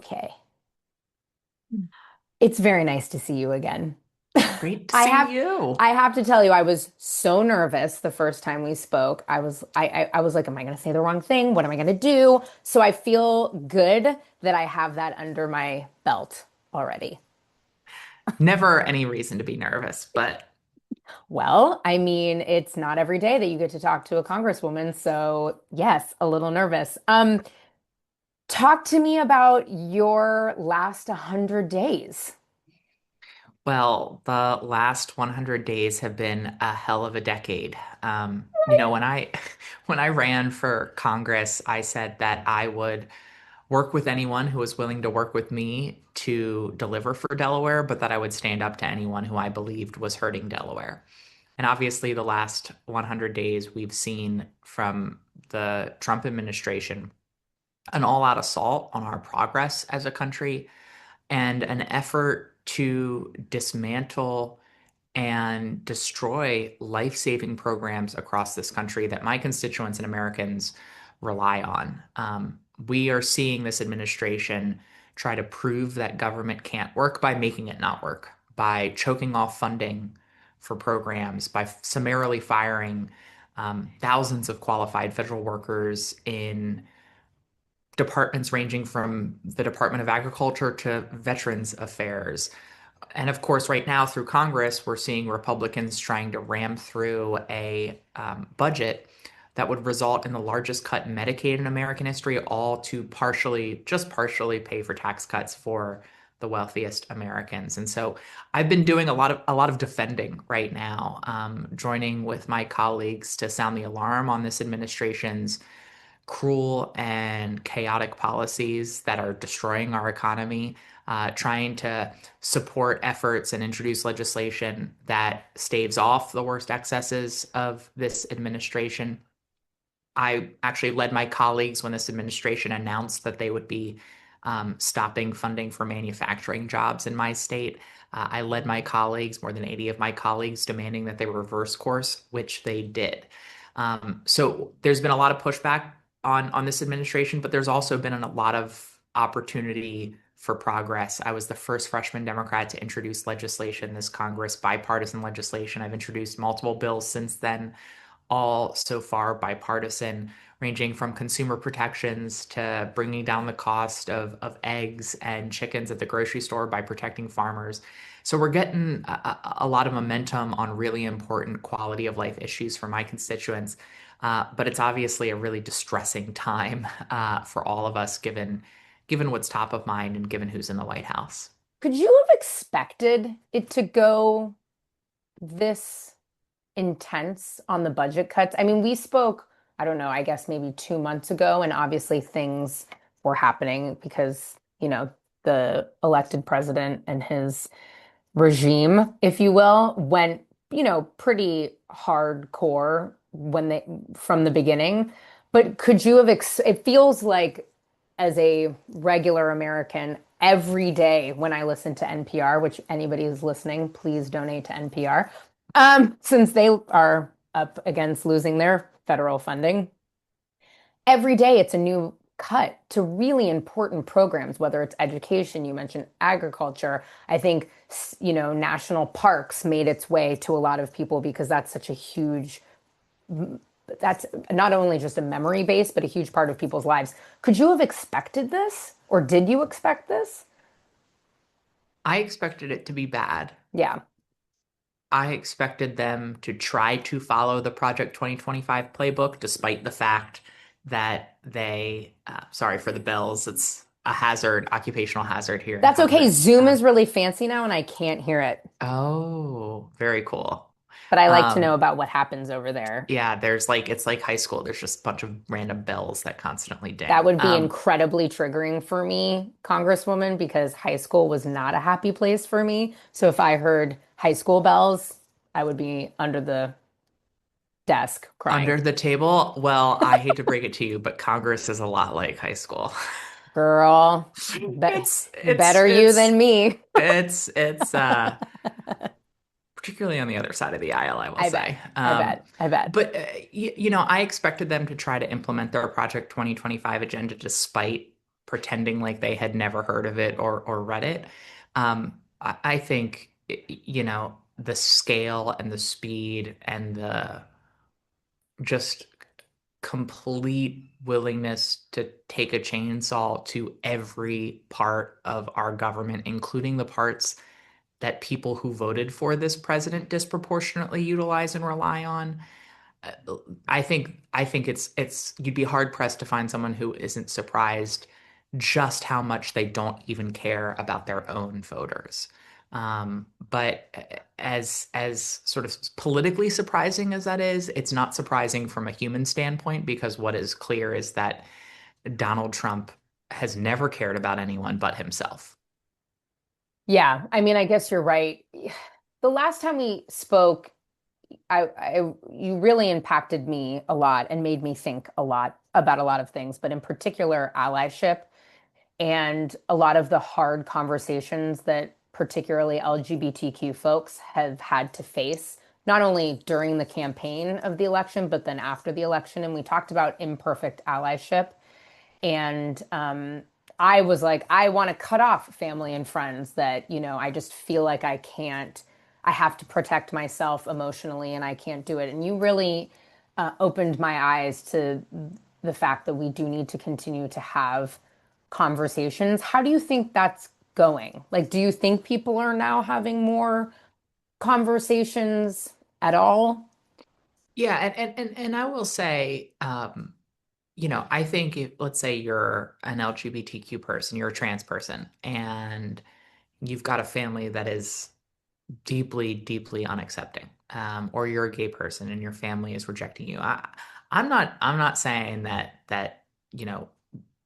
Okay. It's very nice to see you again. Great to I see have you. I have to tell you, I was so nervous the first time we spoke. I was like, am I gonna say the wrong thing? What am I gonna do? So I feel good that I have that under my belt already. Never any reason to be nervous, but Well, I mean, it's not every day that you get to talk to a congresswoman, so yes, a little nervous. Talk to me about your last 100 days. well, the last 100 days have been a hell of a decade. When I when I ran for Congress, I said that I would work with anyone who was willing to work with me to deliver for Delaware, but that I would stand up to anyone who I believed was hurting Delaware. And obviously, the last 100 days, we've seen from the Trump administration an all-out assault on our progress as a country and an effort to dismantle and destroy life-saving programs across this country that my constituents and Americans rely on. We are seeing this administration try to prove that government can't work by making it not work, by choking off funding for programs, by summarily firing thousands of qualified federal workers in departments ranging from the Department of Agriculture to Veterans Affairs. And of course, right now through Congress, we're seeing Republicans trying to ram through a budget that would result in the largest cut in Medicaid in American history, all to just partially pay for tax cuts for the wealthiest Americans. And so I've been doing a lot of defending right now, joining with my colleagues to sound the alarm on this administration's cruel and chaotic policies that are destroying our economy, trying to support efforts and introduce legislation that staves off the worst excesses of this administration. I actually led my colleagues when this administration announced that they would be stopping funding for manufacturing jobs in my state. I led my colleagues, more than 80 of my colleagues, demanding that they reverse course, which they did. So there's been a lot of pushback on this administration, but there's also been a lot of opportunity for progress. I was the first freshman Democrat to introduce legislation in this Congress, bipartisan legislation. I've introduced multiple bills since then, all so far bipartisan, ranging from consumer protections to bringing down the cost of eggs and chickens at the grocery store by protecting farmers. So we're getting a lot of momentum on really important quality of life issues for my constituents. But it's obviously a really distressing time for all of us, given what's top of mind and given who's in the White House. Could you have expected it to go this intense on the budget cuts? I mean, we spoke, I don't know, I guess maybe 2 months ago, and obviously things were happening because, the elected president and his regime, if you will, went, pretty hardcore from the beginning. But could you have, it feels like as a regular American, every day when I listen to NPR, which anybody who's listening, please donate to NPR, since they are up against losing their federal funding. Every day it's a new cut to really important programs, whether it's education, you mentioned agriculture. I think, national parks made its way to a lot of people because that's such a huge, that's not only just a memory base, but a huge part of people's lives. Could you have expected this? Or did you expect this? I expected it to be bad. Yeah. I expected them to try to follow the Project 2025 playbook, despite the fact that sorry for the bells, it's a hazard, occupational hazard here in That's okay. Congress. Zoom is really fancy now and I can't hear it. Oh, very cool. But I like to know Um, about what happens over there. yeah, it's like high school. There's just a bunch of random bells that constantly That ding. would be incredibly triggering for me, Congresswoman, because high school was not a happy place for me. So if I heard high school bells, I would be under the desk crying. Under the table, well, I hate to break it to you, but Congress is a lot like high school. Girl, It's it's better you it's than me. it's particularly on the other side of the aisle, I will I bet. say. I bet. I bet. But I expected them to try to implement their Project 2025 agenda despite pretending like they had never heard of it or read it. I think, the scale and the speed and the just complete willingness to take a chainsaw to every part of our government, including the parts that people who voted for this president disproportionately utilize and rely on. I think it's you'd be hard pressed to find someone who isn't surprised just how much they don't even care about their own voters. But as sort of politically surprising as that is, it's not surprising from a human standpoint because what is clear is that Donald Trump has never cared about anyone but himself. Yeah, I mean, I guess you're right. The last time we spoke, you really impacted me a lot and made me think a lot about a lot of things, but in particular, allyship and a lot of the hard conversations that particularly LGBTQ folks have had to face, not only during the campaign of the election, but then after the election. And we talked about imperfect allyship. And I was like, I want to cut off family and friends that, I just feel like I have to protect myself emotionally and I can't do it. And you really opened my eyes to the fact that we do need to continue to have conversations. How do you think that's going? Like, do you think people are now having more conversations at all? Yeah, and I will say, I think if, let's say you're an LGBTQ person, you're a trans person, and you've got a family that is deeply, deeply unaccepting, or you're a gay person and your family is rejecting you. I'm not saying that, you know,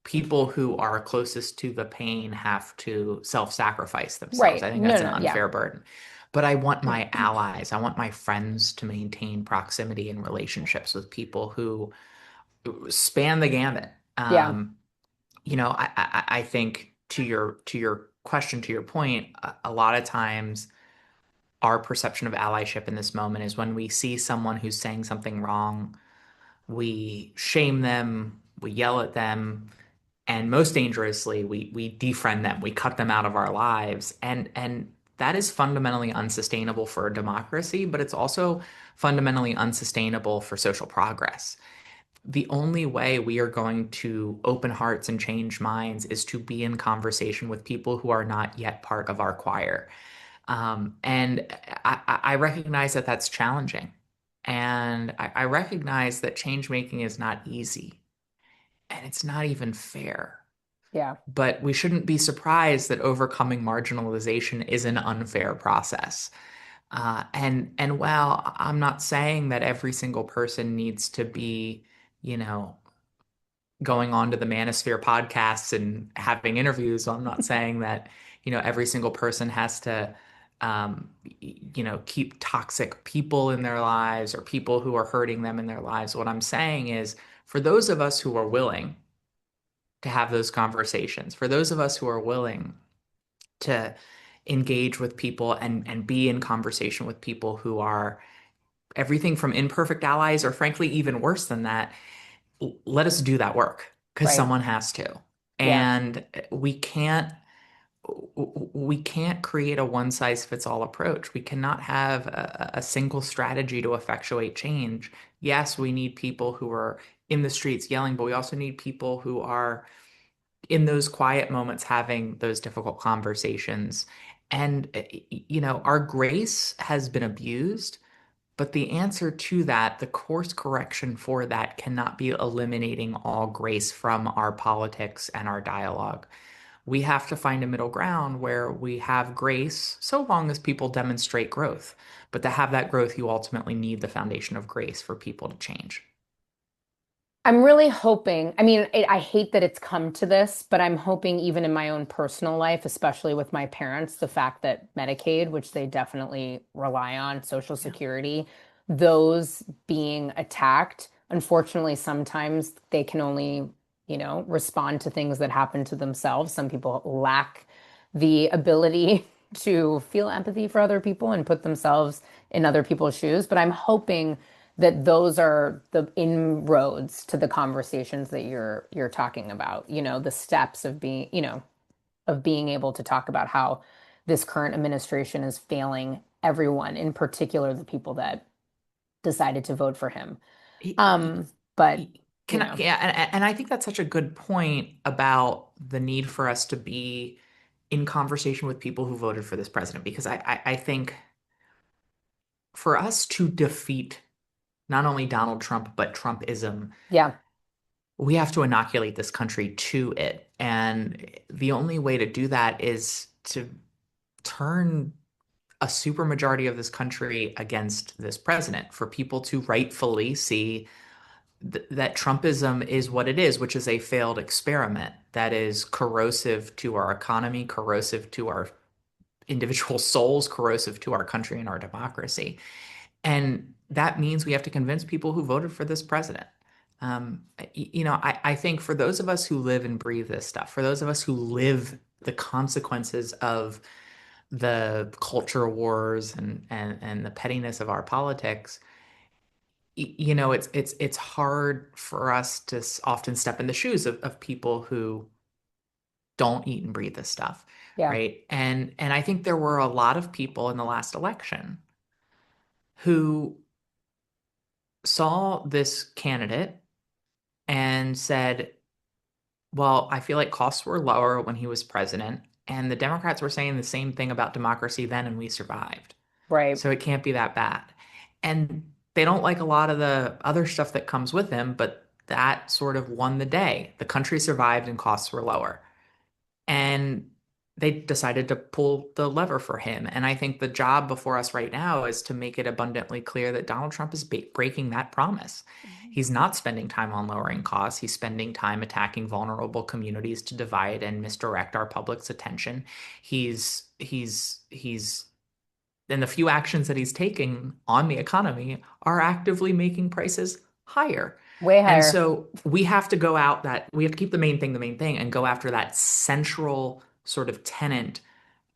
people who are closest to the pain have to self-sacrifice themselves. Right. I think No, that's an no, yeah. unfair burden. But I want my allies, I want my friends to maintain proximity and relationships with people who span the gamut. Yeah. I think to your question, to your point, a lot of times our perception of allyship in this moment is when we see someone who's saying something wrong, we shame them, we yell at them, and most dangerously, we defriend them, we cut them out of our lives, and that is fundamentally unsustainable for a democracy, but it's also fundamentally unsustainable for social progress. The only way we are going to open hearts and change minds is to be in conversation with people who are not yet part of our choir. And I recognize that that's challenging. And I recognize that change making is not easy and it's not even fair. Yeah. But we shouldn't be surprised that overcoming marginalization is an unfair process. And while I'm not saying that every single person needs to be, you know, going on to the Manosphere podcasts and having interviews. I'm not saying that, every single person has to, keep toxic people in their lives or people who are hurting them in their lives. What I'm saying is, for those of us who are willing to have those conversations, for those of us who are willing to engage with people and be in conversation with people who are everything from imperfect allies or frankly even worse than that, let us do that work because Right. someone has to. Yeah. And we can't create a one size fits all approach. We cannot have a single strategy to effectuate change. Yes, we need people who are in the streets yelling, but we also need people who are in those quiet moments having those difficult conversations. And, our grace has been abused. But the answer to that, the course correction for that, cannot be eliminating all grace from our politics and our dialogue. We have to find a middle ground where we have grace so long as people demonstrate growth. But to have that growth, you ultimately need the foundation of grace for people to change. I'm really hoping, I mean, I hate that it's come to this, but I'm hoping even in my own personal life, especially with my parents, the fact that Medicaid, which they definitely rely on, Social Yeah. Security, those being attacked, unfortunately, sometimes they can only, respond to things that happen to themselves. Some people lack the ability to feel empathy for other people and put themselves in other people's shoes. But I'm hoping that those are the inroads to the conversations that you're talking about, the steps of being, of being able to talk about how this current administration is failing everyone, in particular the people that decided to vote for him. Y- y- But, y- Can I, yeah, and I think that's such a good point about the need for us to be in conversation with people who voted for this president, because I think for us to defeat not only Donald Trump, but Trumpism, yeah, we have to inoculate this country to it. And the only way to do that is to turn a supermajority of this country against this president, for people to rightfully see that Trumpism is what it is, which is a failed experiment that is corrosive to our economy, corrosive to our individual souls, corrosive to our country and our democracy. And that means we have to convince people who voted for this president. I think for those of us who live and breathe this stuff, for those of us who live the consequences of the culture wars and the pettiness of our politics, it's hard for us to often step in the shoes of people who don't eat and breathe this stuff, yeah, right? And I think there were a lot of people in the last election who saw this candidate and said, well, I feel like costs were lower when he was president, and the Democrats were saying the same thing about democracy then, and we survived. right. So it can't be that bad. And they don't like a lot of the other stuff that comes with him, but that sort of won the day. The country survived and costs were lower. And they decided to pull the lever for him. And I think the job before us right now is to make it abundantly clear that Donald Trump is breaking that promise. Mhm. He's not spending time on lowering costs. He's spending time attacking vulnerable communities to divide and misdirect our public's attention. He's and the few actions that he's taking on the economy are actively making prices higher. Way And higher. so we have to keep the main thing, and go after that central sort of tenet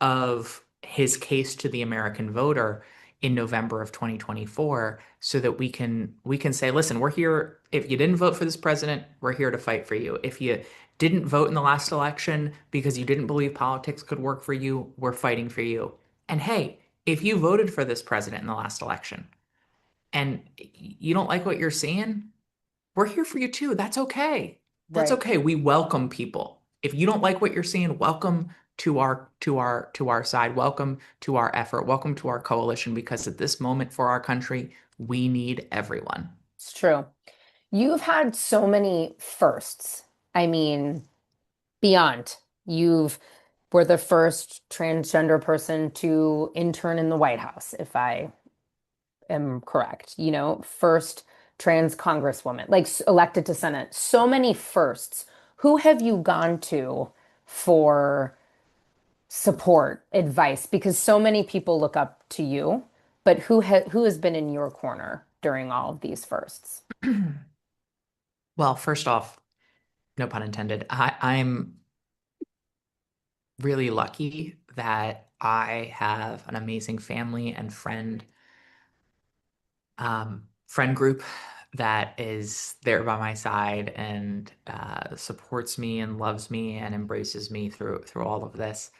of his case to the American voter in November of 2024, so that we can say, listen, we're here. If you didn't vote for this president, we're here to fight for you. If you didn't vote in the last election because you didn't believe politics could work for you, we're fighting for you. And hey, if you voted for this president in the last election and you don't like what you're seeing, we're here for you too. That's okay. That's Right. okay. We welcome people. If you don't like what you're seeing, welcome to our side. Welcome to our effort. Welcome to our coalition, because at this moment for our country, we need everyone. It's true. You've had so many firsts. I mean, beyond. You've were the first transgender person to intern in the White House, if I am correct. First trans congresswoman, like elected to Senate. So many firsts. Who have you gone to for support, advice? Because so many people look up to you, but who has been in your corner during all of these firsts? Well, first off, no pun intended, I'm really lucky that I have an amazing family and friend group that is there by my side and supports me and loves me and embraces me through all of this.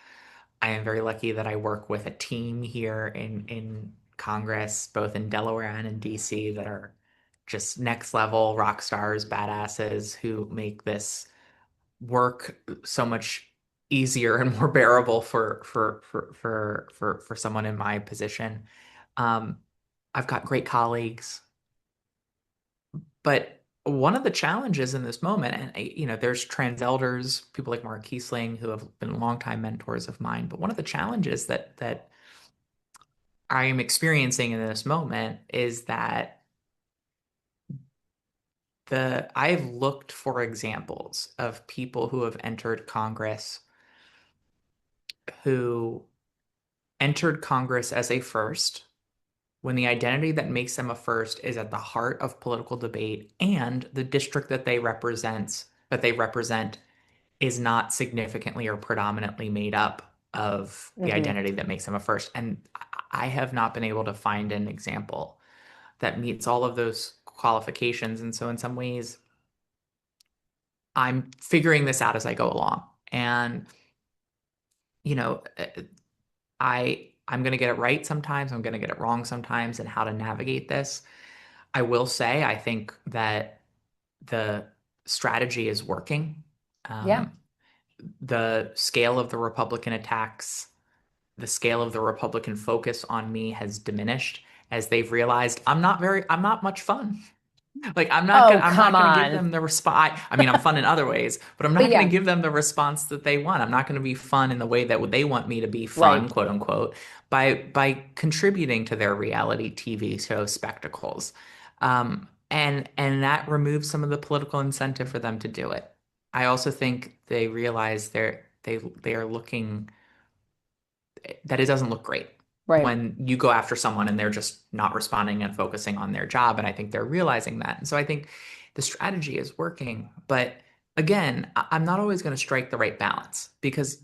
I am very lucky that I work with a team here in Congress, both in Delaware and in DC, that are just next level rock stars, badasses who make this work so much easier and more bearable for someone in my position. Um, I've got great colleagues. But one of the challenges in this moment, and there's trans elders, people like Mark Kiesling, who have been longtime mentors of mine. But one of the challenges that I am experiencing in this moment is that I've looked for examples of people who have entered Congress, who entered Congress as a first, when the identity that makes them a first is at the heart of political debate, and the district that they represent is not significantly or predominantly made up of the Hmm. identity that makes them a first. And I have not been able to find an example that meets all of those qualifications. And so in some ways, I'm figuring this out as I go along. And, you know, I'm going to get it right sometimes, I'm going to get it wrong sometimes, and how to navigate this. I will say, I think that the strategy is working. Yeah. Um, the scale of the Republican attacks, the scale of the Republican focus on me has diminished as they've realized I'm not much fun. Like Oh, I'm come not gonna give on. them the response. I mean, I'm fun in other ways, but I'm But not gonna yeah, give them the response that they want. I'm not gonna be fun in the way that they want me to be right, fun, quote unquote, by contributing to their reality TV show spectacles. And that removes some of the political incentive for them to do it. I also think they realize they are looking that it doesn't look great right, when you go after someone and they're just not responding and focusing on their job. And I think they're realizing that. And so I think the strategy is working. But again, I'm not always going to strike the right balance because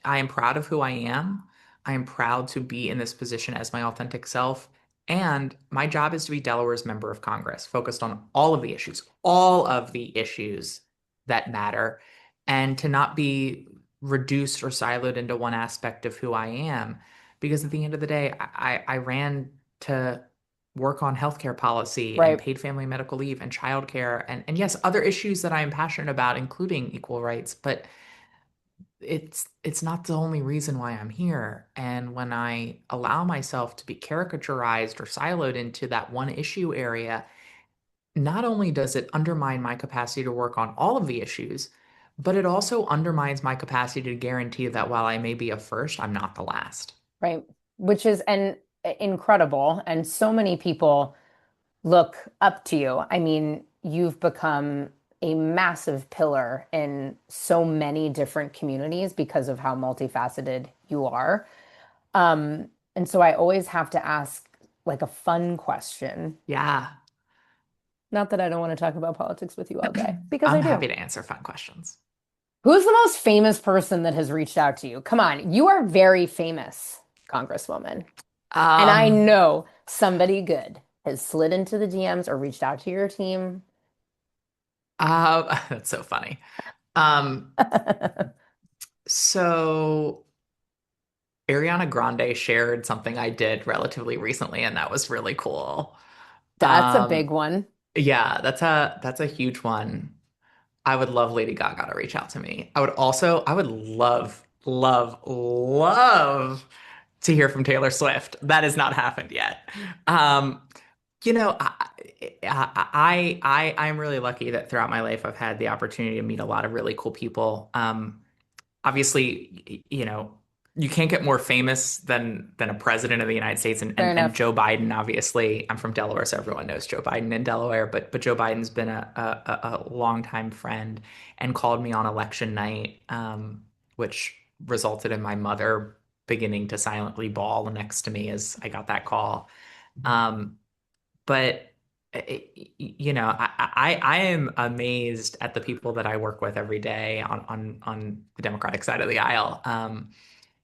I am proud of who I am. I am proud to be in this position as my authentic self. And my job is to be Delaware's member of Congress, focused on all of the issues that matter, and to not be reduced or siloed into one aspect of who I am. Because at the end of the day, I ran to work on healthcare policy and right, paid family medical leave and childcare and yes, other issues that I am passionate about, including equal rights, but it's not the only reason why I'm here. And when I allow myself to be caricaturized or siloed into that one issue area, not only does it undermine my capacity to work on all of the issues, but it also undermines my capacity to guarantee that while I may be a first, I'm not the last. right. Which is incredible. And so many people look up to you. I mean, you've become a massive pillar in so many different communities because of how multifaceted you are. And so I always have to ask like a fun question. Yeah, Not that I don't want to talk about politics with you all day, because I I'm do. happy to answer fun questions. Who's the most famous person that has reached out to you? Come on, you are very famous, Congresswoman. And I Um, know somebody good has slid into the DMs or reached out to your team. that's so funny. Um, so Ariana Grande shared something I did relatively recently, and that was really cool. That's a big Um, one. yeah, that's a huge one. I would love Lady Gaga to reach out to me. I would love to hear from Taylor Swift. That has not happened yet. Um, you know, I'm really lucky that throughout my life I've had the opportunity to meet a lot of really cool people. Obviously, you know, you can't get more famous than a president of the United States, Fair and enough. Joe Biden. Obviously, I'm from Delaware, so everyone knows Joe Biden in Delaware. But Joe Biden's been a longtime friend and called me on election night, which resulted in my mother beginning to silently bawl next to me as I got that call. Um, but you know, I am amazed at the people that I work with every day on the Democratic side of the aisle.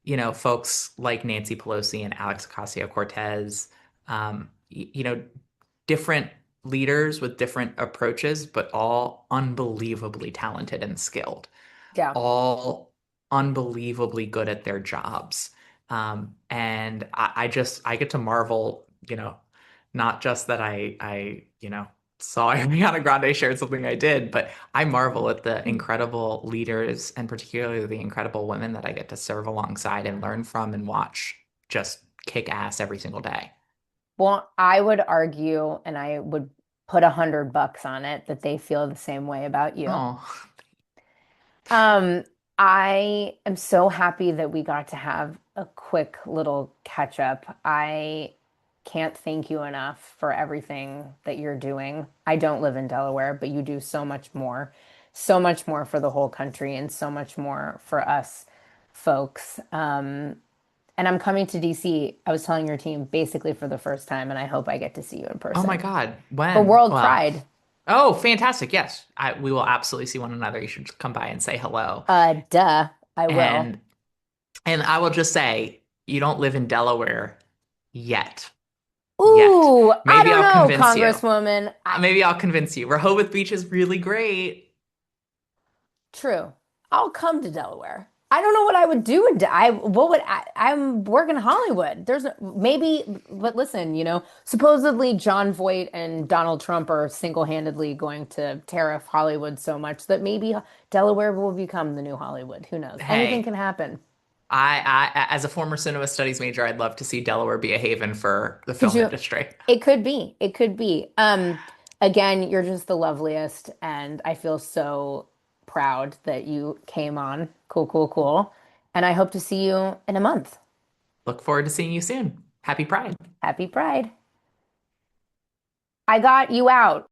You know, folks like Nancy Pelosi and Alex Ocasio-Cortez, you know, different leaders with different approaches, but all unbelievably talented and skilled, Yeah. all unbelievably good at their jobs. And I get to marvel, you know, not just that you know, saw Ariana Grande shared something I did, but I marvel at the incredible leaders and particularly the incredible women that I get to serve alongside and learn from and watch just kick ass every single day. Well, I would argue, and I would put $100 on it that they feel the same way about you. Oh, Um, I am so happy that we got to have a quick little catch up. I can't thank you enough for everything that you're doing. I don't live in Delaware, but you do so much more for the whole country and so much more for us folks. And I'm coming to DC. I was telling your team basically for the first time, and I hope I get to see you in oh my person God. for When? World Well, Pride. oh, fantastic. Yes. We will absolutely see one another. You should come by and say hello. Duh, I will. And I will just say, you don't live in Delaware yet. yet. Ooh, I Maybe don't I'll know, convince you. Congresswoman. Maybe I'll convince you. Rehoboth Beach is really great. True. I'll come to Delaware. I don't know what I would do in what would I'm working in Hollywood. Maybe, but listen, supposedly John Voight and Donald Trump are single-handedly going to tariff Hollywood so much that maybe Delaware will become the new Hollywood. Who knows? Anything Hey, can happen. as a former cinema studies major, I'd love to see Delaware be a haven for the Could film you? industry. It could be. It could be. Again, you're just the loveliest, and I feel so proud that you came on. Cool, cool, cool. And I hope to see you in a month. Look forward to seeing you soon. Happy Pride. Happy Pride. I got you out.